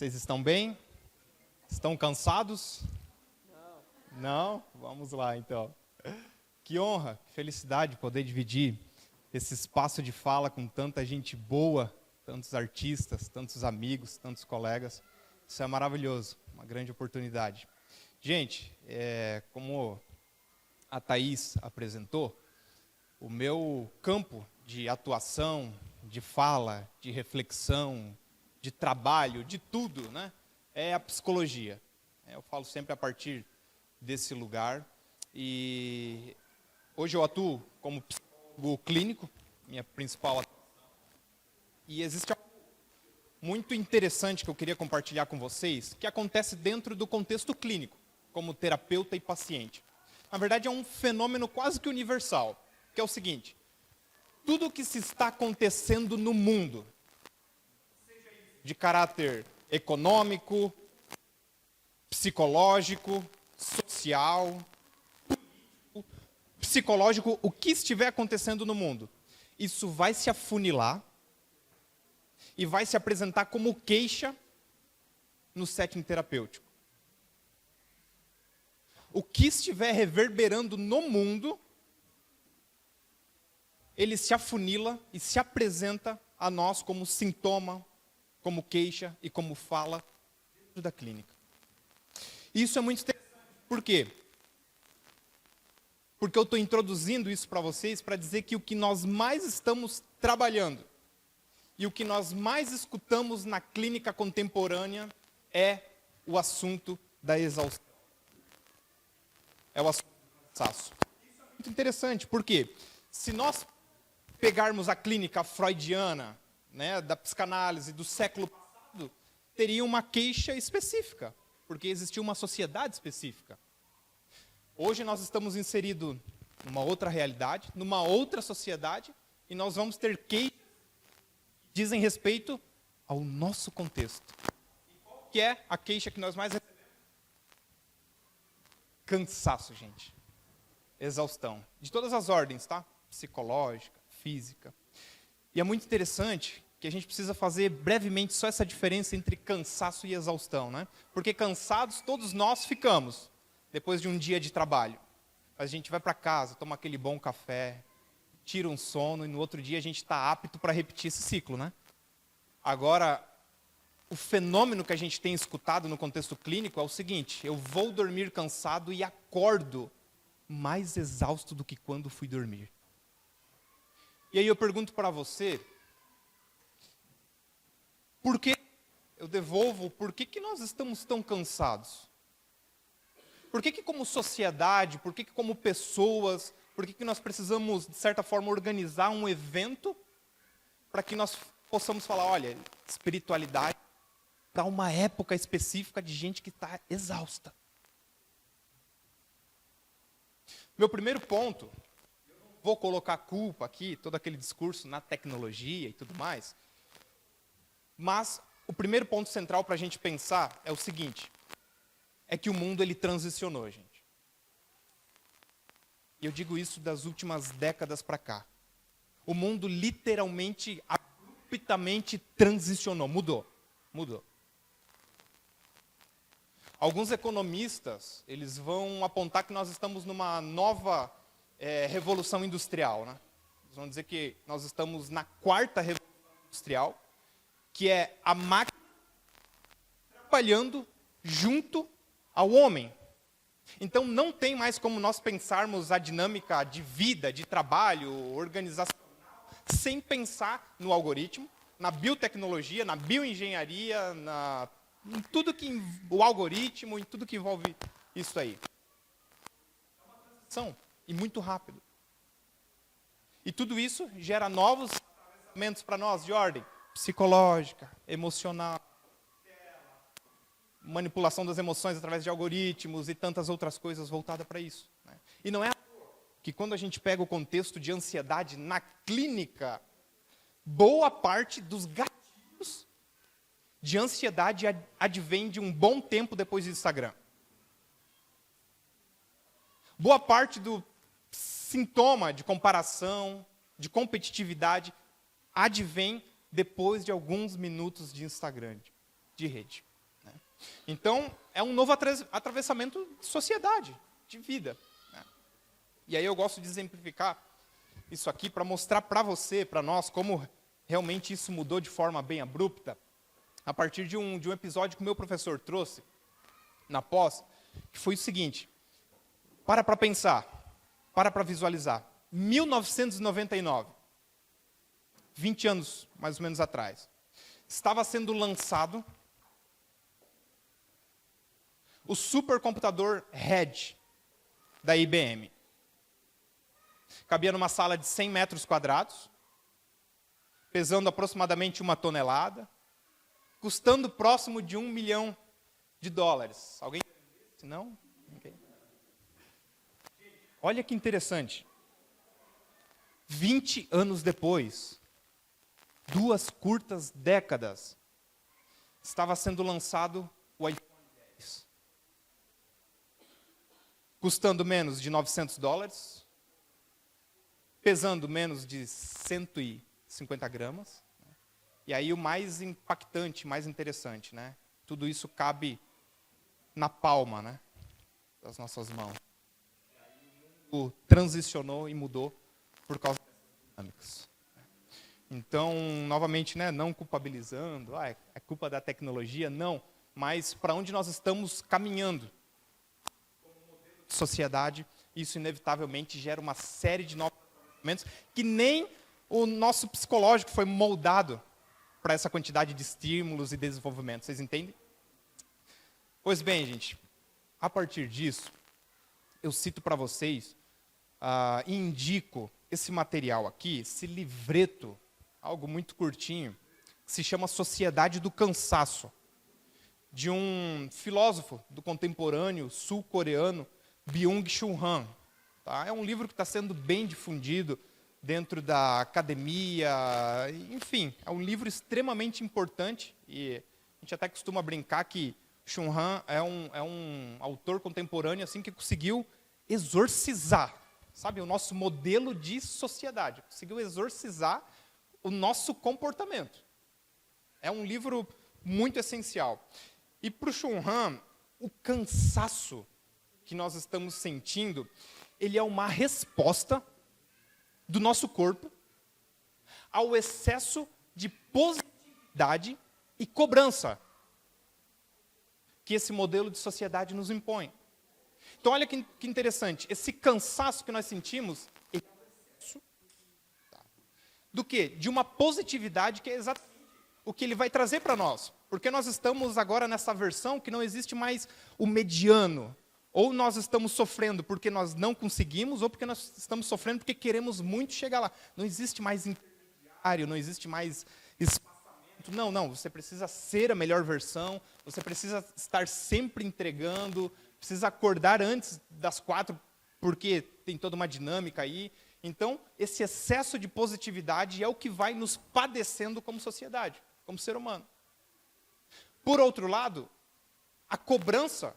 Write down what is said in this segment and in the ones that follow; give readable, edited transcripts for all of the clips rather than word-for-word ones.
Vocês estão bem? Estão cansados? Não? Vamos lá, então. Que honra, que felicidade poder dividir esse espaço de fala com tanta gente boa, tantos artistas, tantos amigos, tantos colegas. Isso é maravilhoso, uma grande oportunidade. Gente, como a Thaís apresentou, o meu campo de atuação, de fala, de reflexão, de trabalho, de tudo, né, é a psicologia. Eu falo sempre a partir desse lugar. E hoje eu atuo como psicólogo clínico, minha principal atuação. E existe algo muito interessante que eu queria compartilhar com vocês, que acontece dentro do contexto clínico, como terapeuta e paciente. Na verdade, é um fenômeno quase que universal, que é o seguinte: tudo o que se está acontecendo no mundo, de caráter econômico, psicológico, social, político, psicológico, o que estiver acontecendo no mundo, isso vai se afunilar e vai se apresentar como queixa no setting terapêutico. O que estiver reverberando no mundo, ele se afunila e se apresenta a nós como sintoma, como queixa e como fala dentro da clínica. Isso é muito interessante. Por quê? Porque eu estou introduzindo isso para vocês para dizer que o que nós mais estamos trabalhando e o que nós mais escutamos na clínica contemporânea é o assunto da exaustão. É o assunto do cansaço. Isso é muito interessante, porque se nós pegarmos a clínica freudiana, né, da psicanálise do século passado, teria uma queixa específica, porque existia uma sociedade específica. Hoje nós estamos inseridos numa outra realidade, numa outra sociedade, e nós vamos ter queixas que dizem respeito ao nosso contexto. E qual que é a queixa que nós mais recebemos? Cansaço, gente. Exaustão. De todas as ordens, tá? Psicológica, física. E é muito interessante que a gente precisa fazer brevemente só essa diferença entre cansaço e exaustão, né? Porque cansados todos nós ficamos depois de um dia de trabalho. A gente vai para casa, toma aquele bom café, tira um sono e no outro dia a gente está apto para repetir esse ciclo, né? Agora, o fenômeno que a gente tem escutado no contexto clínico é o seguinte: eu vou dormir cansado e acordo mais exausto do que quando fui dormir. E aí eu pergunto para você, por que nós estamos tão cansados? Por que como sociedade, por que como pessoas, por que nós precisamos, de certa forma, organizar um evento para que nós possamos falar, olha, espiritualidade dá uma época específica de gente que está exausta. Meu primeiro ponto, eu não vou colocar culpa aqui, todo aquele discurso na tecnologia e tudo mais, mas o primeiro ponto central para a gente pensar é o seguinte: é que o mundo ele transicionou, gente. E eu digo isso das últimas décadas para cá. O mundo literalmente, abruptamente transicionou, mudou. Alguns economistas, eles vão apontar que nós estamos numa nova revolução industrial, né? Eles vão dizer que nós estamos na quarta revolução industrial, que é a máquina trabalhando junto ao homem. Então não tem mais como nós pensarmos a dinâmica de vida, de trabalho, organizacional, sem pensar no algoritmo, na biotecnologia, na bioengenharia, em tudo que o algoritmo, em tudo que envolve isso aí. É uma transição, e muito rápido. E tudo isso gera novos atravessamentos para nós de ordem psicológica, emocional, manipulação das emoções através de algoritmos e tantas outras coisas voltadas para isso, né? E não é que quando a gente pega o contexto de ansiedade na clínica, boa parte dos gatilhos de ansiedade advém de um bom tempo depois do Instagram. Boa parte do sintoma de comparação, de competitividade, advém depois de alguns minutos de Instagram, de rede. né? Então, é um novo atravessamento de sociedade, de vida, né? E aí eu gosto de exemplificar isso aqui para mostrar para você, para nós, como realmente isso mudou de forma bem abrupta, a partir de um episódio que o meu professor trouxe na pós, que foi o seguinte: para pensar, para visualizar. 1999, 20 anos mais ou menos atrás, estava sendo lançado o supercomputador RED da IBM. Cabia numa sala de 100 metros quadrados, pesando aproximadamente 1 tonelada, custando próximo de $1 milhão. Alguém? Não? Okay. Olha que interessante. 20 anos depois, 2 curtas décadas, estava sendo lançado o iPhone 10. Custando menos de $900, pesando menos de 150 gramas. E aí o mais impactante, mais interessante, né? Tudo isso cabe na palma, né, das nossas mãos. O transicionou e mudou por causa dessas dinâmicas. Então, novamente, né, não culpabilizando, é culpa da tecnologia, não, mas para onde nós estamos caminhando como modelo de sociedade, isso inevitavelmente gera uma série de novos comportamentos que nem o nosso psicológico foi moldado para essa quantidade de estímulos e desenvolvimento. Vocês entendem? Pois bem, gente, a partir disso, eu cito para vocês e indico esse material aqui, esse livreto, algo muito curtinho, que se chama Sociedade do Cansaço, de um filósofo do contemporâneo sul-coreano, Byung-Chul Han. Tá? É um livro que está sendo bem difundido dentro da academia, enfim, é um livro extremamente importante, e a gente até costuma brincar que Chul Han é um autor contemporâneo assim, que conseguiu exorcizar, sabe, o nosso modelo de sociedade, conseguiu exorcizar o nosso comportamento. É um livro muito essencial. E para o Chul Han, o cansaço que nós estamos sentindo, ele é uma resposta do nosso corpo ao excesso de positividade e cobrança que esse modelo de sociedade nos impõe. Então, olha que interessante. Esse cansaço que nós sentimos é um excesso do quê? De uma positividade que é exatamente o que ele vai trazer para nós. Porque nós estamos agora nessa versão que não existe mais o mediano. Ou nós estamos sofrendo porque nós não conseguimos, ou porque nós estamos sofrendo porque queremos muito chegar lá. Não existe mais intermediário, não existe mais espaçamento. Não, você precisa ser a melhor versão, você precisa estar sempre entregando, precisa acordar antes das 4, porque tem toda uma dinâmica aí. Então, esse excesso de positividade é o que vai nos padecendo como sociedade, como ser humano. Por outro lado, a cobrança,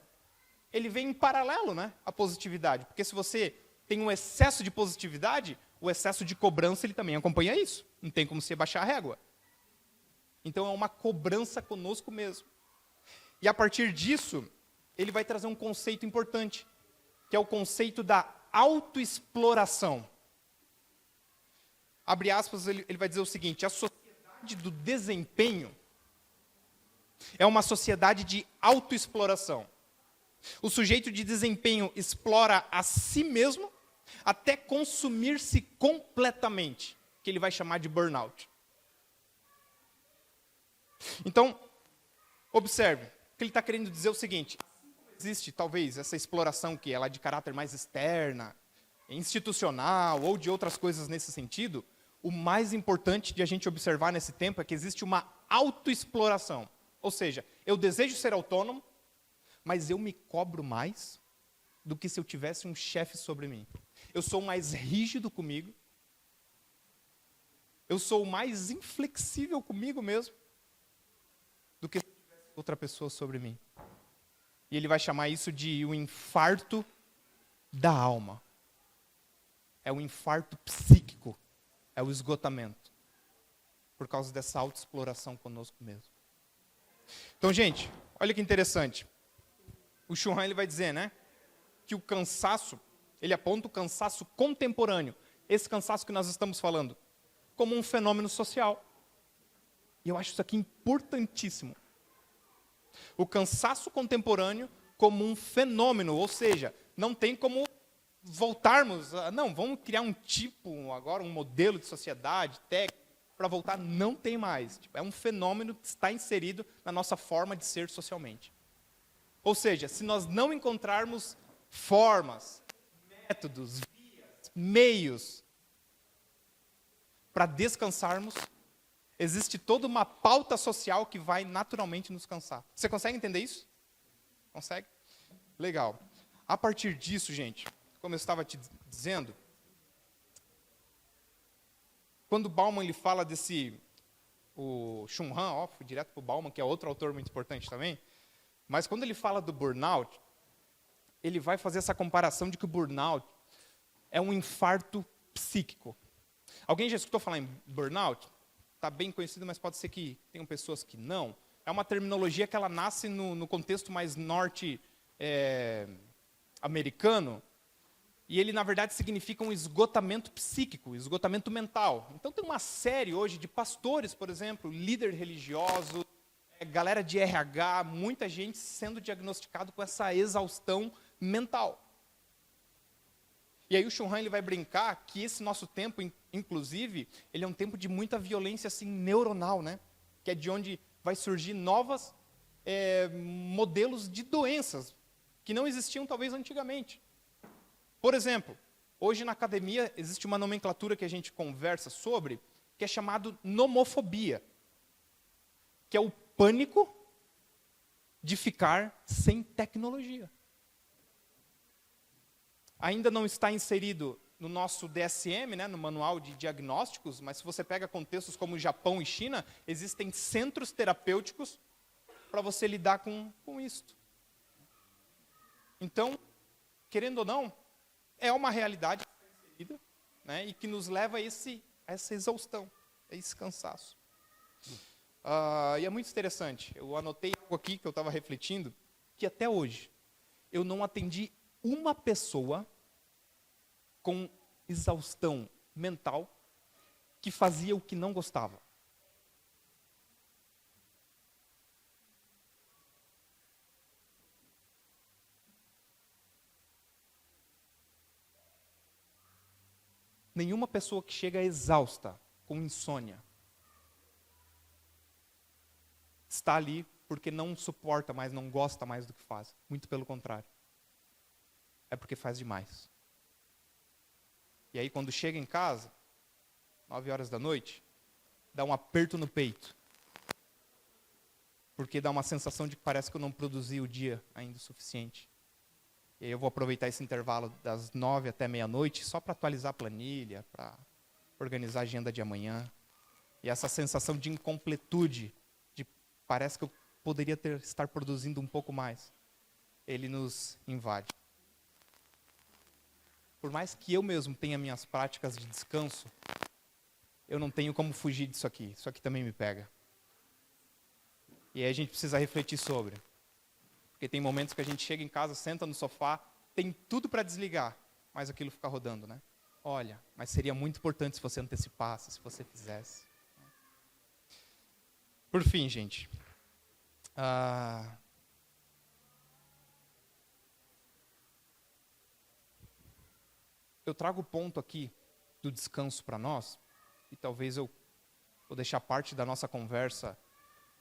ele vem em paralelo, né, à positividade. Porque se você tem um excesso de positividade, o excesso de cobrança ele também acompanha isso. Não tem como você baixar a régua. Então é uma cobrança conosco mesmo. E a partir disso, ele vai trazer um conceito importante, que é o conceito da autoexploração. Abre aspas, ele vai dizer o seguinte: a sociedade do desempenho é uma sociedade de autoexploração. O sujeito de desempenho explora a si mesmo até consumir-se completamente, que ele vai chamar de burnout. Então, observe, o que ele está querendo dizer é o seguinte: existe talvez essa exploração que ela é de caráter mais externa, institucional ou de outras coisas nesse sentido. O mais importante de a gente observar nesse tempo é que existe uma autoexploração. Ou seja, eu desejo ser autônomo, mas eu me cobro mais do que se eu tivesse um chefe sobre mim. Eu sou mais rígido comigo. Eu sou mais inflexível comigo mesmo do que se tivesse outra pessoa sobre mim. E ele vai chamar isso de o infarto da alma. É o infarto psíquico. É o esgotamento. Por causa dessa autoexploração conosco mesmo. Então, gente, Olha que interessante. O Schuhan, ele vai dizer, né, que o cansaço, ele aponta o cansaço contemporâneo, esse cansaço que nós estamos falando, como um fenômeno social. E eu acho isso aqui importantíssimo. O cansaço contemporâneo como um fenômeno, ou seja, não tem como voltarmos, não, vamos criar um tipo, agora um modelo de sociedade, técnico, para voltar, não tem mais. É um fenômeno que está inserido na nossa forma de ser socialmente. Ou seja, se nós não encontrarmos formas, métodos, vias, meios para descansarmos, existe toda uma pauta social que vai naturalmente nos cansar. Você consegue entender isso? Consegue? Legal. A partir disso, gente, como eu estava te dizendo, quando Bauman ele fala desse, o Schuhan, fui direto para o Bauman, que é outro autor muito importante também, mas quando ele fala do burnout, ele vai fazer essa comparação de que o burnout é um infarto psíquico. Alguém já escutou falar em burnout? Está bem conhecido, mas pode ser que tenham pessoas que não. É uma terminologia que ela nasce no contexto mais norte-americano, e ele, na verdade, significa um esgotamento psíquico, esgotamento mental. Então, tem uma série hoje de pastores, por exemplo, líder religioso, galera de RH, muita gente sendo diagnosticado com essa exaustão mental. E aí o Schuhan ele vai brincar que esse nosso tempo, inclusive, ele é um tempo de muita violência assim, neuronal, né? Que é de onde vai surgir novos modelos de doenças que não existiam talvez antigamente. Por exemplo, hoje na academia existe uma nomenclatura que a gente conversa sobre, que é chamado nomofobia, que é o pânico de ficar sem tecnologia. Ainda não está inserido no nosso DSM, né, no manual de diagnósticos, mas se você pega contextos como Japão e China, existem centros terapêuticos para você lidar com isto. Então, querendo ou não, é uma realidade que está inserida, né, e que nos leva a essa exaustão, a esse cansaço. E é muito interessante, eu anotei algo aqui que eu estava refletindo, que até hoje eu não atendi uma pessoa com exaustão mental que fazia o que não gostava. Nenhuma pessoa que chega exausta, com insônia, está ali porque não suporta mais, não gosta mais do que faz. Muito pelo contrário. É porque faz demais. E aí quando chega em casa, 9 horas da noite, dá um aperto no peito. Porque dá uma sensação de que parece que eu não produzi o dia ainda o suficiente. E aí eu vou aproveitar esse intervalo das 9 até meia-noite só para atualizar a planilha, para organizar a agenda de amanhã. E essa sensação de incompletude, de parece que eu poderia estar produzindo um pouco mais, ele nos invade. Por mais que eu mesmo tenha minhas práticas de descanso, eu não tenho como fugir disso aqui. Isso aqui também me pega. E aí a gente precisa refletir sobre. Porque tem momentos que a gente chega em casa, senta no sofá, tem tudo para desligar, mas aquilo fica rodando, né? Olha, mas seria muito importante se você antecipasse, se você fizesse. Por fim, gente. Eu trago o ponto aqui do descanso para nós, e talvez eu vou deixar parte da nossa conversa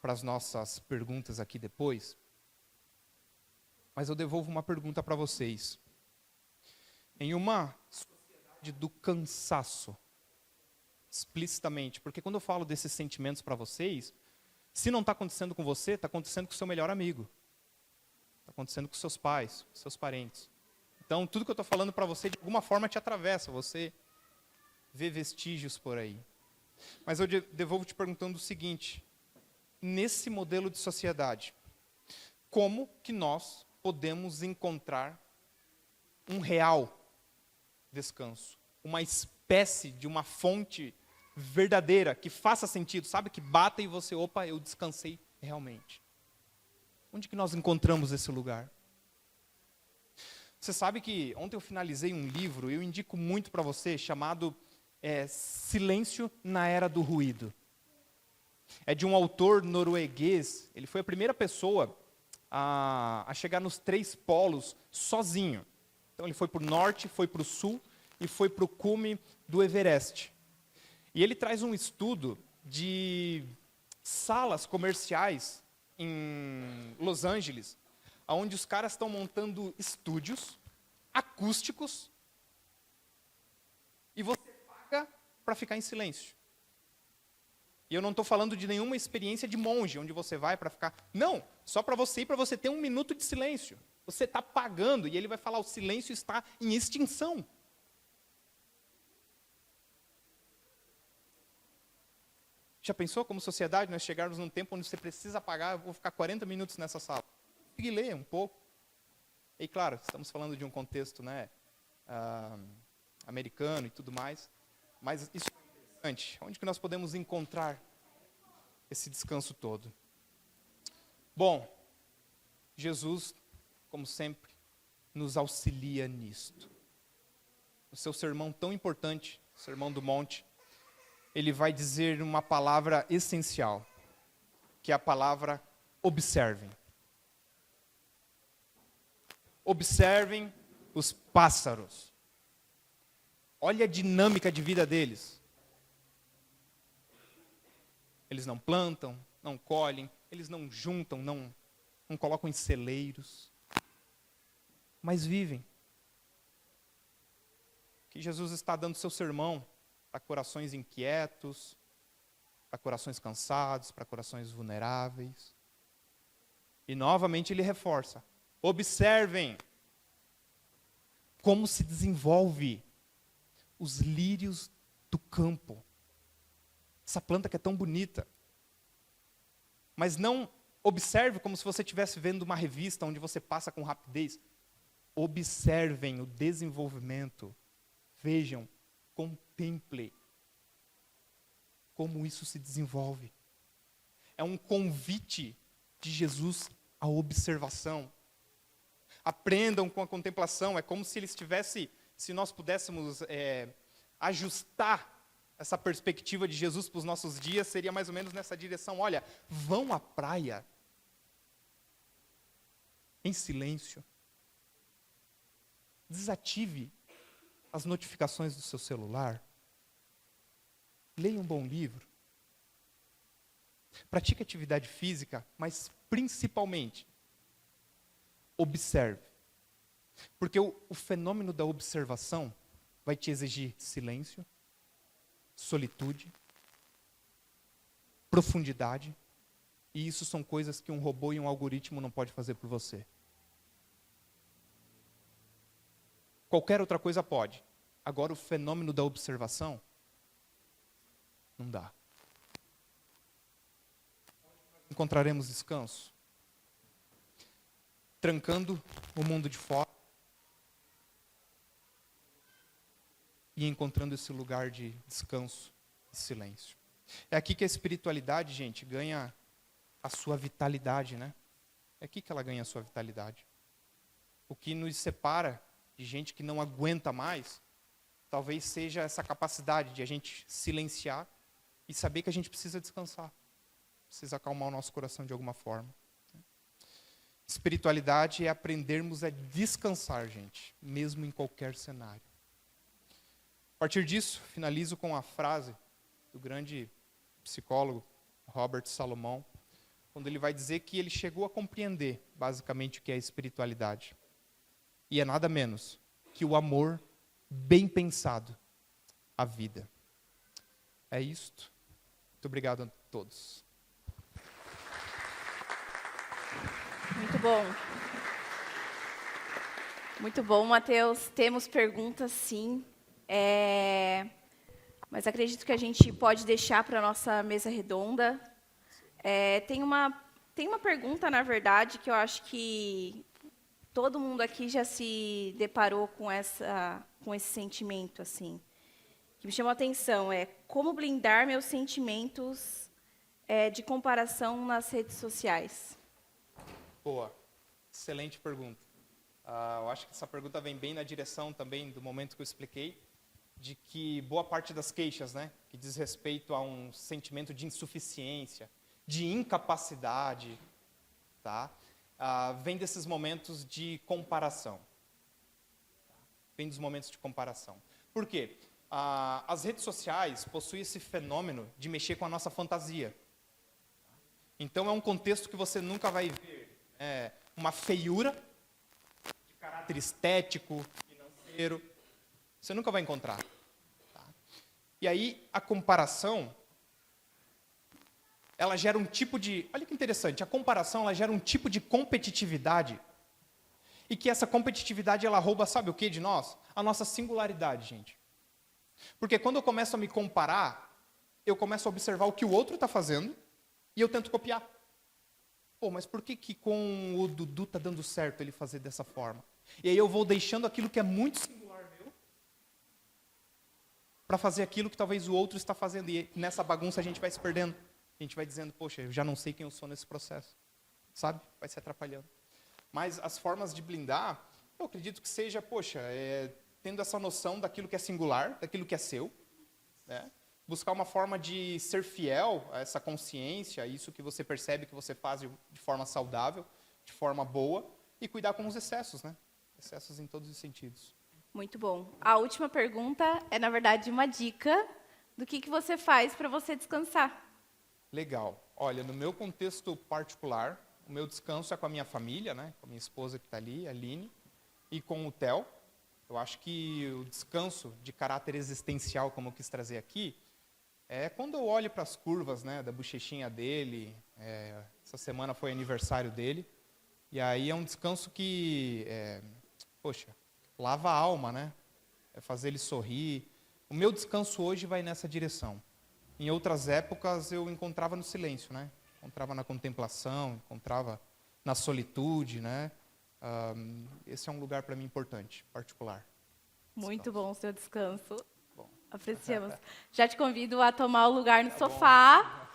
para as nossas perguntas aqui depois. Mas eu devolvo uma pergunta para vocês. Em uma sociedade do cansaço, explicitamente, porque quando eu falo desses sentimentos para vocês, se não está acontecendo com você, está acontecendo com o seu melhor amigo. Está acontecendo com seus pais, com seus parentes. Então, tudo que eu estou falando para você, de alguma forma, te atravessa. Você vê vestígios por aí. Mas eu devolvo te perguntando o seguinte. Nesse modelo de sociedade, como que nós podemos encontrar um real descanso? Uma espécie de uma fonte verdadeira, que faça sentido, sabe? Que bata e você, opa, eu descansei realmente. Onde que nós encontramos esse lugar? Você sabe que ontem eu finalizei um livro, eu indico muito para você, chamado Silêncio na Era do Ruído. É de um autor norueguês, ele foi a primeira pessoa a chegar nos 3 polos sozinho. Então ele foi para o norte, foi para o sul e foi para o cume do Everest. E ele traz um estudo de salas comerciais em Los Angeles, onde os caras estão montando estúdios acústicos e você paga para ficar em silêncio. E eu não estou falando de nenhuma experiência de monge, onde você vai para ficar... Não, só para você ir, para você ter 1 minuto de silêncio. Você está pagando, e ele vai falar, o silêncio está em extinção. Já pensou como sociedade nós chegarmos num tempo onde você precisa pagar, eu vou ficar 40 minutos nessa sala? Consegui ler um pouco. E claro, estamos falando de um contexto, né, americano e tudo mais, mas isso é interessante. Onde que nós podemos encontrar esse descanso todo? Bom, Jesus, como sempre, nos auxilia nisto. No seu sermão tão importante, o Sermão do Monte, ele vai dizer uma palavra essencial, que é a palavra observem. Observem os pássaros. Olha a dinâmica de vida deles. Eles não plantam, não colhem, eles não juntam, não colocam em celeiros, mas vivem. Que Jesus está dando seu sermão para corações inquietos, para corações cansados, para corações vulneráveis. E novamente ele reforça: observem como se desenvolve os lírios do campo. Essa planta que é tão bonita. Mas não observe como se você estivesse vendo uma revista onde você passa com rapidez. Observem o desenvolvimento. Vejam, contemplem como isso se desenvolve. É um convite de Jesus à observação. Aprendam com a contemplação. É como se ele estivesse, se nós pudéssemos ajustar essa perspectiva de Jesus para os nossos dias, seria mais ou menos nessa direção. Olha, vão à praia em silêncio. Desative as notificações do seu celular. Leia um bom livro. Pratique atividade física, mas principalmente, observe. Porque o fenômeno da observação vai te exigir silêncio, solitude, profundidade, e isso são coisas que um robô e um algoritmo não pode fazer por você. Qualquer outra coisa pode. Agora o fenômeno da observação, não dá. Encontraremos descanso? Trancando o mundo de fora e encontrando esse lugar de descanso e silêncio. É aqui que a espiritualidade, gente, ganha a sua vitalidade, né? É aqui que ela ganha a sua vitalidade. O que nos separa de gente que não aguenta mais, talvez seja essa capacidade de a gente silenciar e saber que a gente precisa descansar. Precisa acalmar o nosso coração de alguma forma. Espiritualidade é aprendermos a descansar, gente, mesmo em qualquer cenário. A partir disso, finalizo com a frase do grande psicólogo Robert Salomon, quando ele vai dizer que ele chegou a compreender, basicamente, o que é espiritualidade. E é nada menos que o amor bem pensado à vida. É isto. Muito obrigado a todos. Muito bom. Muito bom, Mateus. Temos perguntas, sim. Mas acredito que a gente pode deixar para a nossa mesa redonda. Tem uma pergunta, na verdade, que eu acho que todo mundo aqui já se deparou com esse sentimento, assim, que me chamou a atenção. Como blindar meus sentimentos de comparação nas redes sociais? Boa. Excelente pergunta. Eu acho que essa pergunta vem bem na direção também do momento que eu expliquei, de que boa parte das queixas, né, que diz respeito a um sentimento de insuficiência, de incapacidade, tá? Vem desses momentos de comparação. Vem dos momentos de comparação. Por quê? As redes sociais possuem esse fenômeno de mexer com a nossa fantasia. Então, é um contexto que você nunca vai ver uma feiura de caráter estético, financeiro. Você nunca vai encontrar. Tá? E aí, a comparação, ela gera um tipo de... Olha que interessante, a comparação ela gera um tipo de competitividade. E que essa competitividade, ela rouba, sabe o que de nós? A nossa singularidade, gente. Porque quando eu começo a me comparar, eu começo a observar o que o outro está fazendo e eu tento copiar. Pô, mas por que com o Dudu está dando certo ele fazer dessa forma? E aí eu vou deixando aquilo que é muito singular meu para fazer aquilo que talvez o outro está fazendo. E nessa bagunça a gente vai se perdendo. A gente vai dizendo, poxa, eu já não sei quem eu sou nesse processo. Sabe? Vai se atrapalhando. Mas as formas de blindar, eu acredito que seja, poxa, tendo essa noção daquilo que é singular, daquilo que é seu, né? Buscar uma forma de ser fiel a essa consciência, a isso que você percebe que você faz de forma saudável, de forma boa, e cuidar com os excessos, né? Excessos em todos os sentidos. Muito bom. A última pergunta é, na verdade, uma dica do que você faz para você descansar. Legal. Olha, no meu contexto particular, o meu descanso é com a minha família, né? Com a minha esposa que está ali, a Aline, e com o Theo. Eu acho que o descanso de caráter existencial, como eu quis trazer aqui, é quando eu olho para as curvas, né, da bochechinha dele. Essa semana foi aniversário dele. E aí é um descanso que, poxa, lava a alma, né? É fazer ele sorrir. O meu descanso hoje vai nessa direção. Em outras épocas eu encontrava no silêncio, né? Encontrava na contemplação, encontrava na solitude, né? Esse é um lugar para mim importante, particular. Muito bom o seu descanso. Bom. Apreciamos. Já te convido a tomar o lugar no sofá.